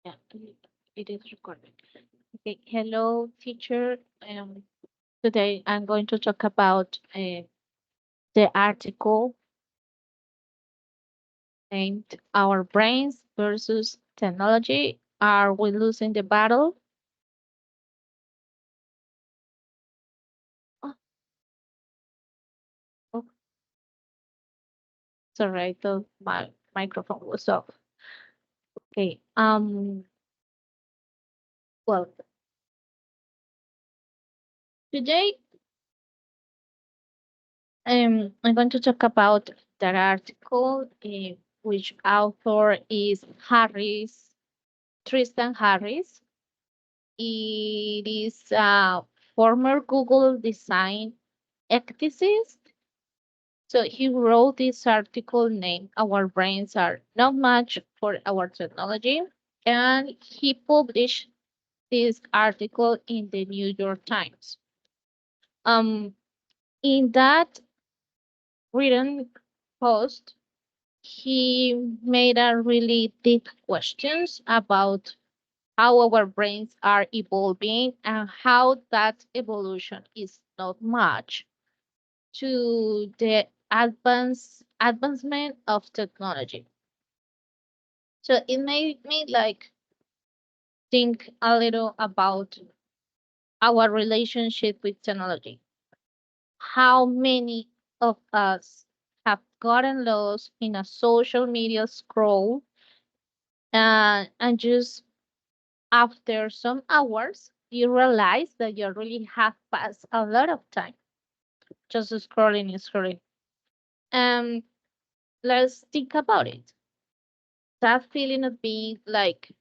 Yeah, it is recorded. Okay, hello, teacher. Today I'm going to talk about the article named "Our Brains versus Technology. Are we losing the battle?" Oh, oh, sorry, I thought my microphone was off. Okay. Well, today I'm going to talk about that article, which author is Tristan Harris. It is a former Google design ethicist. So he wrote this article named Our Brains Are Not Much for Our Technology. And he published this article in the New York Times. Um, in that written post, he made a really deep questions about how our brains are evolving and how that evolution is not much to the advancement of technology. So it made me like think a little about our relationship with technology. How many of us have gotten lost in a social media scroll and just after some hours you realize that you really have passed a lot of time just scrolling and scrolling. Um, let's think about it. That feeling of being like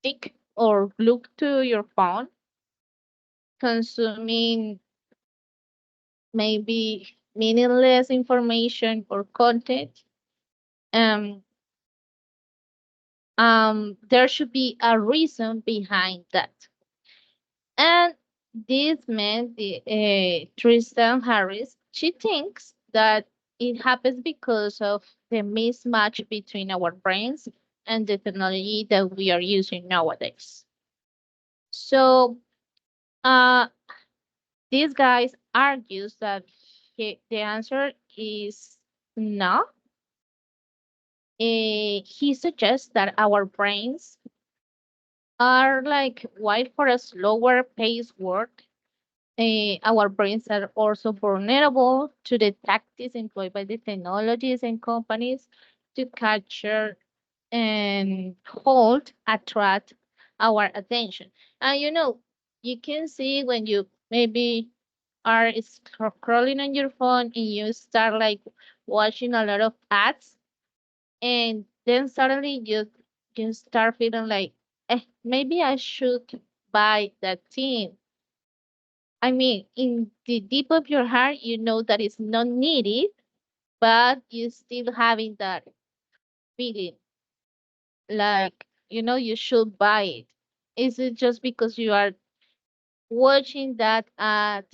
stick or glued to your phone, consuming maybe meaningless information or content. Um, there should be a reason behind that. And this man, Tristan Harris, she thinks that it happens because of the mismatch between our brains and the technology that we are using nowadays. So, uh, this guy argues that the answer is no. He suggests that our brains are like wired for a slower paced world. Our brains are also vulnerable to the tactics employed by the technologies and companies to capture and hold, attract our attention. And you can see when you maybe are scrolling on your phone and you start like watching a lot of ads, and then suddenly you start feeling like, maybe I should buy that thing. I mean, in the deep of your heart, you know that it's not needed, but you still having that feeling like, you should buy it. Is it just because you are watching that ad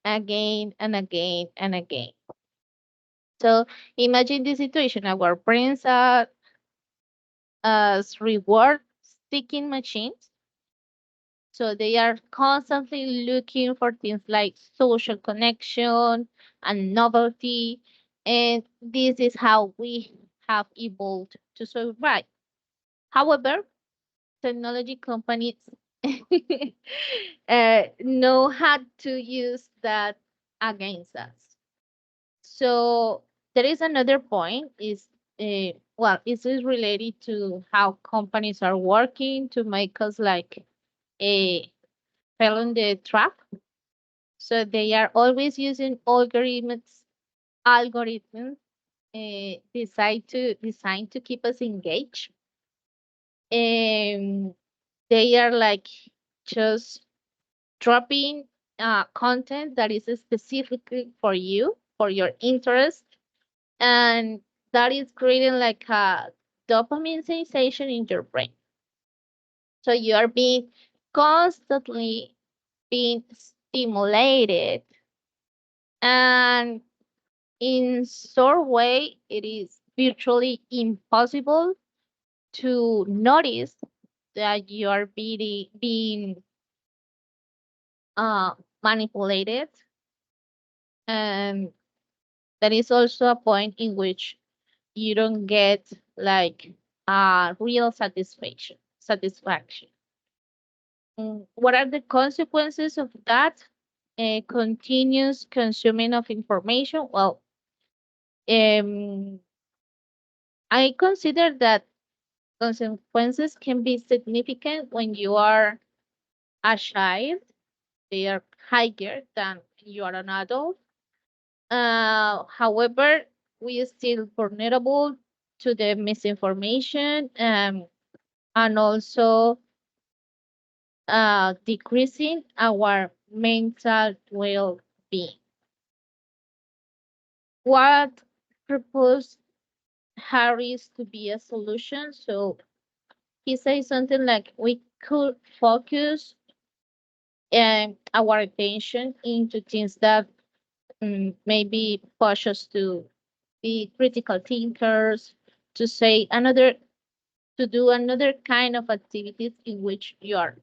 again and again and again? So imagine the situation. Our brains are as reward seeking machines. So they are constantly looking for things like social connection and novelty. And this is how we have evolved to survive. However, technology companies know how to use that against us. So there is another point is is this related to how companies are working to make us like a fell in the trap. So they are always using algorithms designed to keep us engaged. And they are like just dropping content that is specifically for you, for your interest, and that is creating like a dopamine sensation in your brain. So you are being constantly being stimulated, and in some way it is virtually impossible to notice that you are being manipulated. And there is also a point in which you don't get like real satisfaction. What are the consequences of that? Continuous consuming of information. Well, um, I consider that consequences can be significant when you are a child. They are higher than you are an adult. However, we are still vulnerable to the misinformation, and also decreasing our mental well-being. What proposed Harris to be a solution? So he says something like we could focus our attention into things that maybe push us to be critical thinkers, to say another, to do another kind of activities in which you are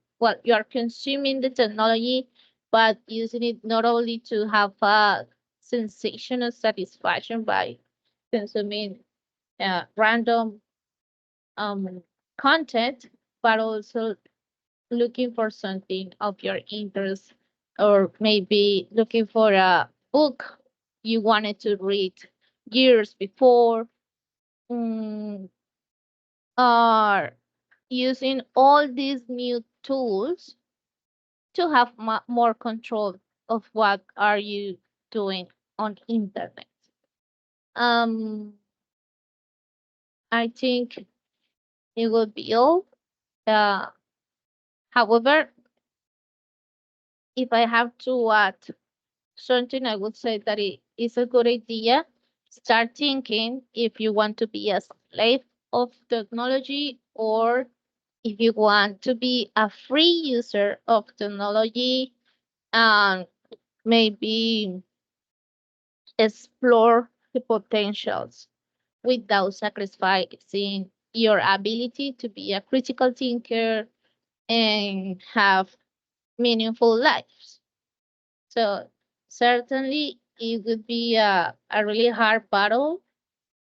consuming the technology, but using it not only to have a sensation of satisfaction by consuming random um, content, but also looking for something of your interest, or maybe looking for a book you wanted to read years before, mm, or using all these new tools to have more control of what are you doing on internet. um I think it will be all. uh, However, if I have to add something, I would say that it is a good idea. Start thinking if you want to be a slave of technology, or if you want to be a free user of technology, and maybe explore the potentials without sacrificing your ability to be a critical thinker and have meaningful lives. So certainly it would be a really hard battle,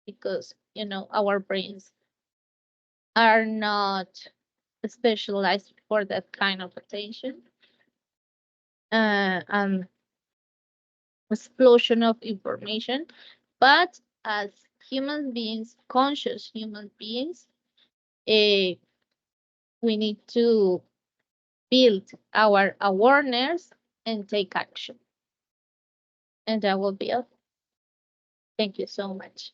because our brains are not specialized for that kind of attention and explosion of information. But as human beings, conscious human beings, eh, we need to build our awareness and take action. And that will be all. Thank you so much.